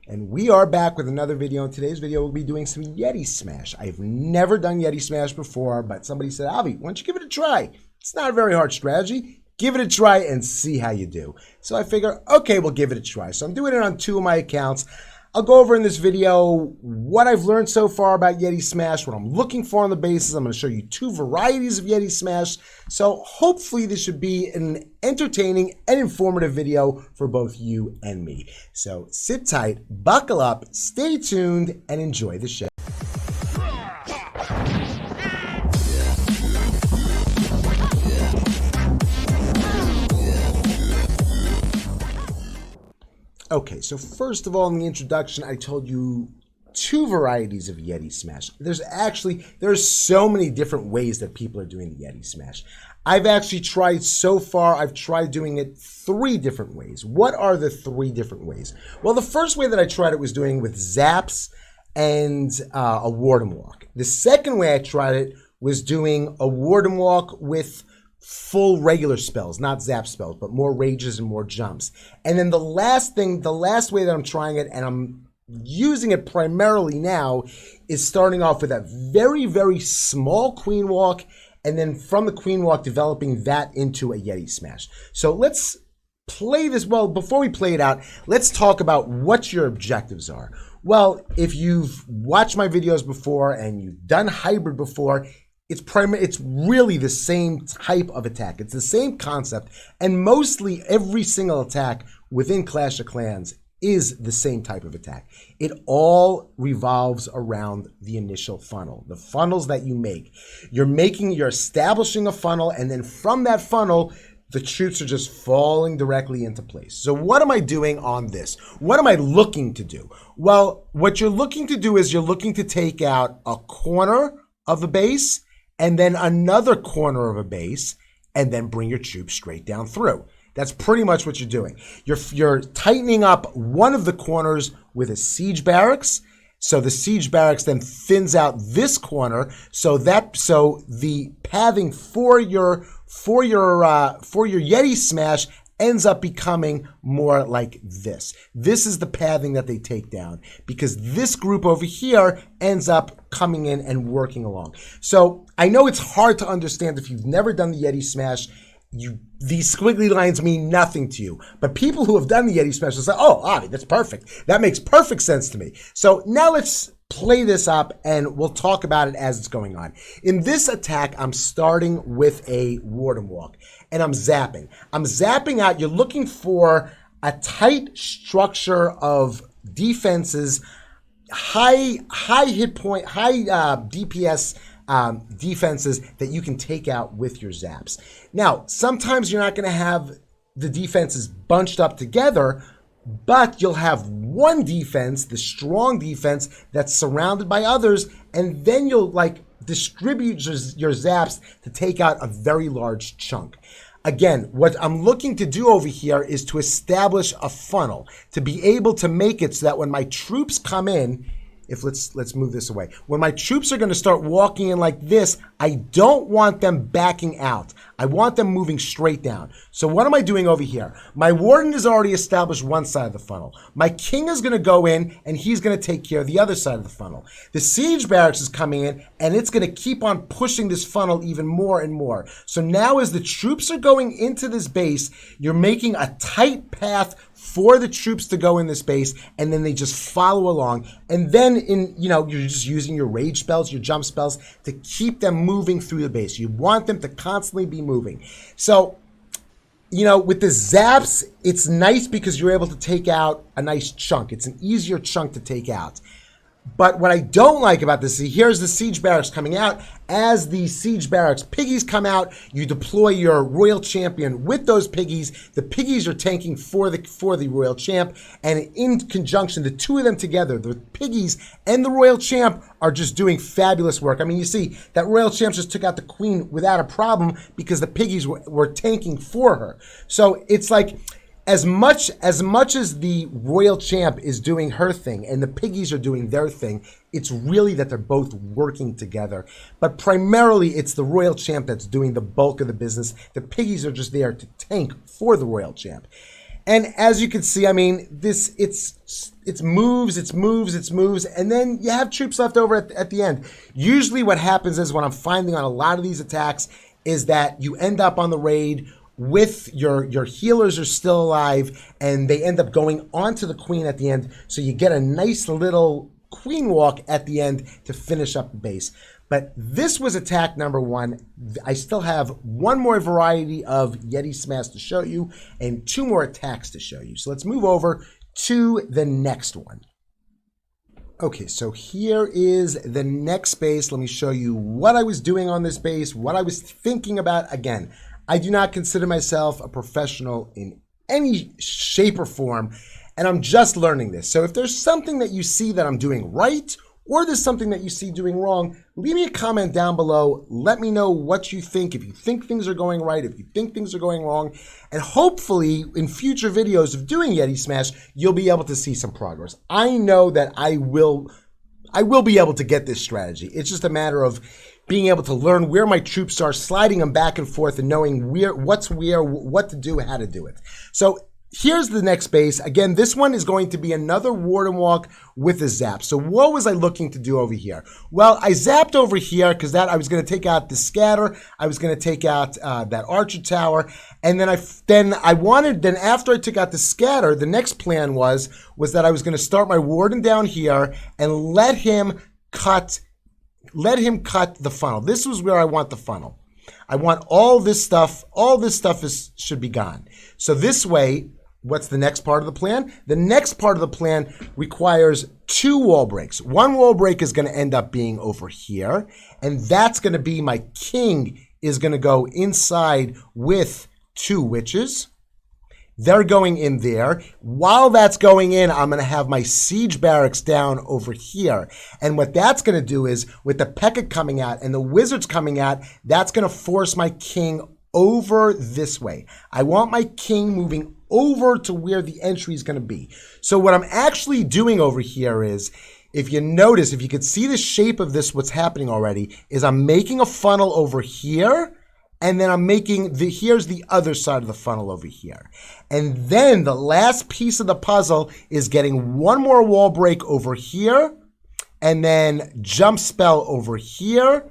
And we are back with another video. In today's video, we'll be doing some Yeti Smash. I've never done Yeti Smash before, but somebody said, Avi, why don't you give it a try? It's not a very hard strategy. Give it a try and see how you do. So I figure, okay, we'll give it a try. So I'm doing it on 2 of my accounts. I'll go over in this video what I've learned so far about Yeti Smash, what I'm looking for on the bases. I'm going to show you 2 varieties of Yeti Smash. So hopefully this should be an entertaining and informative video for both you and me. So sit tight, buckle up, stay tuned, and enjoy the show. Okay, so first of all, in the introduction, I told you 2 varieties of Yeti Smash. There's so many different ways that people are doing the Yeti Smash. I've tried doing it 3 different ways. What are the 3 different ways? Well, the first way that I tried it was doing with zaps and a ward and walk. The second way I tried it was doing a ward and walk with full regular spells, not zap spells, but more rages and more jumps. And then the last way that I'm trying it, and I'm using it primarily now, is starting off with a very, very small queen walk, and then from the queen walk, developing that into a Yeti Smash. So let's play this. Well, before we play it out, let's talk about what your objectives are. Well, if you've watched my videos before and you've done hybrid before, it's really the same type of attack. It's the same concept, and mostly every single attack within Clash of Clans is the same type of attack. It all revolves around the initial funnel, the funnels that you make. You're establishing a funnel, and then from that funnel, the troops are just falling directly into place. So what am I doing on this? What am I looking to do? Well, what you're looking to do is you're looking to take out a corner of a base, and then another corner of a base, and then bring your troops straight down through. That's pretty much what you're doing. You're tightening up one of the corners with a siege barracks. So the siege barracks then thins out this corner, so the pathing for your Yeti Smash ends up becoming more like this. This is the pathing that they take down, because this group over here ends up coming in and working along. So I know it's hard to understand if you've never done the Yeti Smash. These squiggly lines mean nothing to you. But people who have done the Yeti Smash will say, oh, Avi, that's perfect. That makes perfect sense to me. So now let's play this up, and we'll talk about it as it's going on. In this attack, I'm starting with a ward and walk, and I'm zapping. I'm zapping out. You're looking for a tight structure of defenses, high hit point, high DPS defenses that you can take out with your zaps. Now, sometimes you're not going to have the defenses bunched up together, but you'll have one defense, the strong defense, that's surrounded by others, and then you'll distribute your zaps to take out a very large chunk. Again, what I'm looking to do over here is to establish a funnel, to be able to make it so that when my troops come in, let's move this away. When my troops are going to start walking in like this, I don't want them backing out. I want them moving straight down. So what am I doing over here? My warden has already established one side of the funnel. My king is going to go in, and he's going to take care of the other side of the funnel. The siege barracks is coming in, and it's going to keep on pushing this funnel even more and more. So now as the troops are going into this base, you're making a tight path for the troops to go in this base, and then they just follow along. And then you're just using your rage spells, your jump spells to keep them moving through the base. You want them to constantly be moving. So, with the zaps, it's nice because you're able to take out a nice chunk. It's an easier chunk to take out. But what I don't like about this, here's the siege barracks coming out. As the siege barracks piggies come out, you deploy your royal champion with those piggies. The piggies are tanking for the royal champ, and in conjunction, the 2 of them together, the piggies and the royal champ, are just doing fabulous work. I mean, you see that royal champ just took out the queen without a problem because the piggies were tanking for her. So it's like, as much as the royal champ is doing her thing and the piggies are doing their thing, it's really that they're both working together. But primarily, it's the royal champ that's doing the bulk of the business. The piggies are just there to tank for the royal champ. And as you can see, I mean, it's moves, and then you have troops left over at the end. Usually what happens is, what I'm finding on a lot of these attacks is that you end up on the raid with your healers are still alive, and they end up going onto the queen at the end. So you get a nice little queen walk at the end to finish up the base. But this was attack number 1. I still have one more variety of Yeti Smash to show you and 2 more attacks to show you. So let's move over to the next one. Okay, so here is the next base. Let me show you what I was doing on this base, what I was thinking about. Again, I do not consider myself a professional in any shape or form, and I'm just learning this. So if there's something that you see that I'm doing right, or there's something that you see doing wrong, leave me a comment down below. Let me know what you think, if you think things are going right, if you think things are going wrong. And hopefully, in future videos of doing Yeti Smash, you'll be able to see some progress. I know that I will be able to get this strategy. It's just a matter of being able to learn where my troops are, sliding them back and forth, and knowing what's where, what to do, how to do it. So here's the next base. Again, this one is going to be another Warden Walk with a zap. So what was I looking to do over here? Well, I zapped over here because I was going to take out the scatter. I was going to take out that archer tower. And then after I took out the scatter, the next plan was that I was going to start my Warden down here and let him cut the funnel. This was where I want the funnel. I want all this stuff should be gone. So this way, what's the next part of the plan? The next part of the plan requires 2 wall breaks. One wall break is going to end up being over here, and that's going to be my king is going to go inside with 2 witches. They're going in there. While that's going in, I'm going to have my siege barracks down over here. And what that's going to do is, with the P.E.K.K.A coming out and the wizards coming out, that's going to force my king over this way. I want my king moving over to where the entry is going to be. So what I'm actually doing over here is, if you notice, if you could see the shape of this, what's happening already, is I'm making a funnel over here, and then I'm making here's the other side of the funnel over here. And then the last piece of the puzzle is getting one more wall break over here, and then jump spell over here.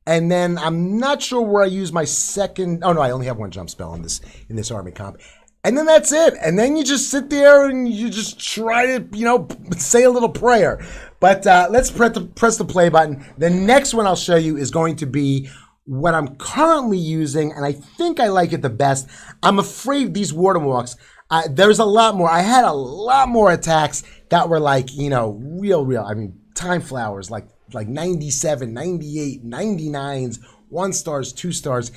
And then I'm not sure where I use my second. Oh no, I only have one jump spell in this army comp. And then that's it. And then you just sit there and you just try to, say a little prayer. But let's press the play button. The next one I'll show you is going to be what I'm currently using, and I think I like it the best. I'm afraid these Warden Walks, there's a lot more. I had a lot more attacks that were like, real. I mean, time flowers, like 97, 98, 99s, 1 stars, 2 stars.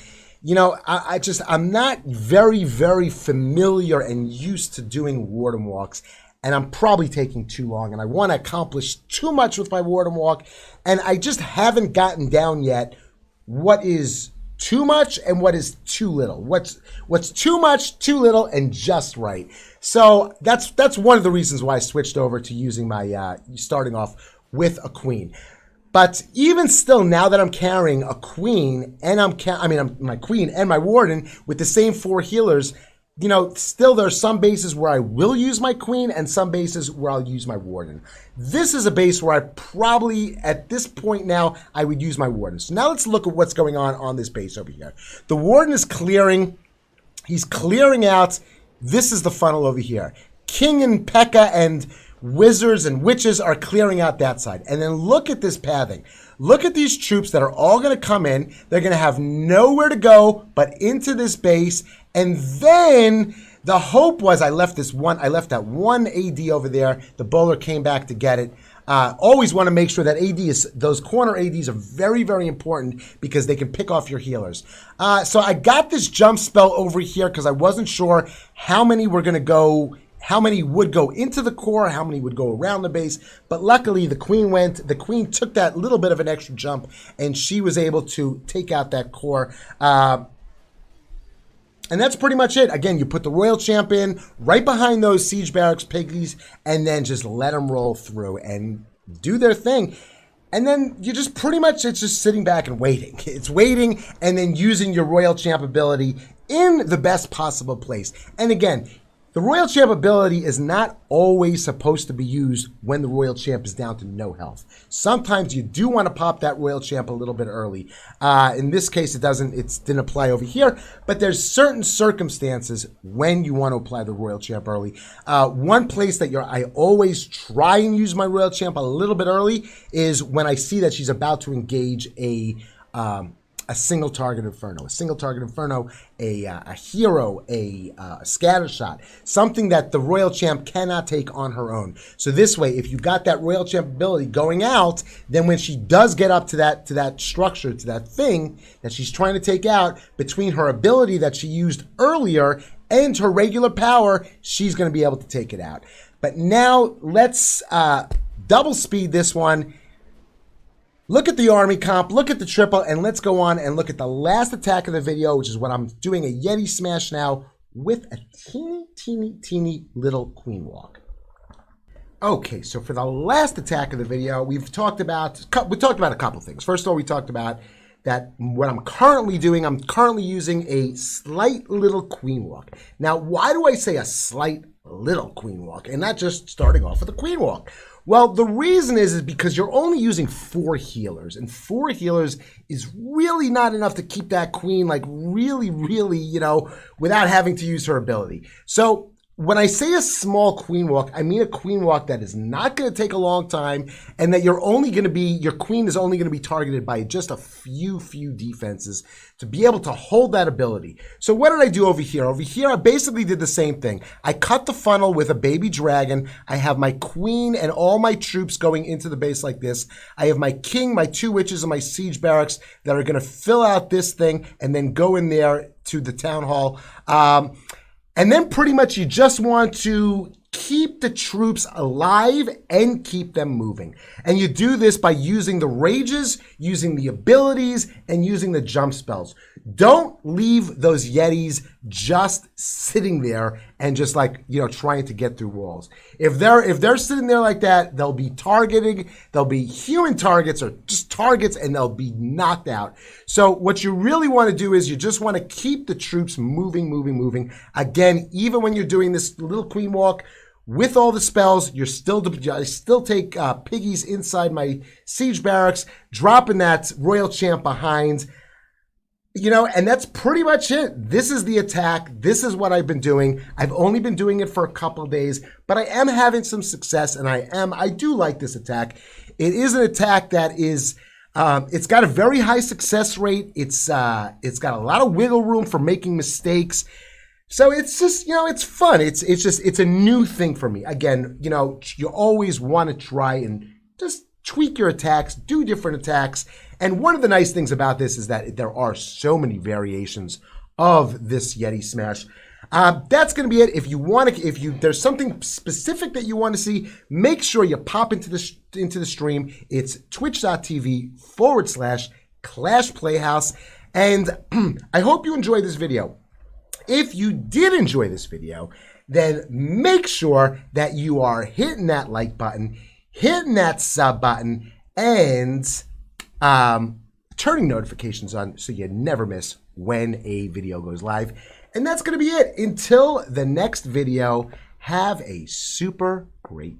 I'm not very, very familiar and used to doing Warden Walks, and I'm probably taking too long, and I want to accomplish too much with my Warden Walk, and I just haven't gotten down yet what is too much and what is too little. What's too much, too little, and just right. So that's one of the reasons why I switched over to using my starting off with a queen. But even still, now that I'm carrying a queen and I'm my queen and my warden with the same 4 healers, still there's some bases where I will use my queen and some bases where I'll use my warden. This is a base where I probably, at this point now, I would use my warden. So now let's look at what's going on this base over here. The warden is clearing. He's clearing out. This is the funnel over here. King and P.E.K.K.A and wizards and witches are clearing out that side. And then look at this pathing. Look at these troops that are all going to come in. They're going to have nowhere to go but into this base. And then the hope was I left that one AD over there. The bowler came back to get it. Always want to make sure that those corner ADs are very, very important because they can pick off your healers. So I got this jump spell over here because I wasn't sure how many would go into the core, how many would go around the base. But luckily the queen took that little bit of an extra jump and she was able to take out that core. And that's pretty much it. Again, you put the Royal Champ in right behind those Siege Barracks Piggies and then just let them roll through and do their thing. And then you just pretty much, it's just sitting back and waiting. It's waiting and then using your Royal Champ ability in the best possible place. And again, The Royal Champ ability is not always supposed to be used when the Royal Champ is down to no health. Sometimes you do want to pop that Royal Champ a little bit early. In this case, it didn't apply over here, but there's certain circumstances when you want to apply the Royal Champ early. One place that I always try and use my Royal Champ a little bit early is when I see that she's about to engage a single target inferno, a hero, a scatter shot, something that the Royal Champ cannot take on her own. So this way, if you got that Royal Champ ability going out, then when she does get up to that structure, to that thing that she's trying to take out, between her ability that she used earlier and her regular power, she's going to be able to take it out. But now let's double speed this one. Look at the army comp, look at the triple, and let's go on and look at the last attack of the video, which is what I'm doing, a Yeti smash now with a teeny little queen walk. Okay, so for the last attack of the video, we talked about a couple things. First of all, we talked about that what I'm currently doing, I'm currently using a slight little queen walk. Now, why do I say a slight little queen walk and not just starting off with a queen walk? Well, the reason is because you're only using 4 healers, and 4 healers is really not enough to keep that queen like really, without having to use her ability. So when I say a small queen walk, I mean a queen walk that is not going to take a long time, and that your queen is only going to be targeted by just a few defenses to be able to hold that ability. So what did I do over here? Over here, I basically did the same thing. I cut the funnel with a baby dragon. I have my queen and all my troops going into the base like this. I have my king, my 2 witches, and my siege barracks that are going to fill out this thing and then go in there to the town hall. And then pretty much you just want to keep the troops alive and keep them moving. And you do this by using the rages, using the abilities, and using the jump spells. Don't leave those Yetis just sitting there and just trying to get through walls. If they're sitting there like that, they'll be targeting, they'll be human targets or just targets, and they'll be knocked out. So what you really want to do is you just want to keep the troops moving. Again, even when you're doing this little queen walk, with all the spells, I still take piggies inside my siege barracks, dropping that Royal Champ behind, and that's pretty much it. This is the attack. This is what I've been doing. I've only been doing it for a couple of days, but I am having some success, and I do like this attack. It is an attack that is, it's got a very high success rate. It's got a lot of wiggle room for making mistakes. So it's just, it's fun. It's a new thing for me. Again, you always want to try and just tweak your attacks, do different attacks. And one of the nice things about this is that there are so many variations of this Yeti smash. That's going to be it. If there's something specific that you want to see, make sure you pop into the stream. It's twitch.tv/Clash Playhouse. And I hope you enjoyed this video. If you did enjoy this video, then make sure that you are hitting that like button, hitting that sub button, and turning notifications on so you never miss when a video goes live. And that's going to be it. Until the next video, have a super great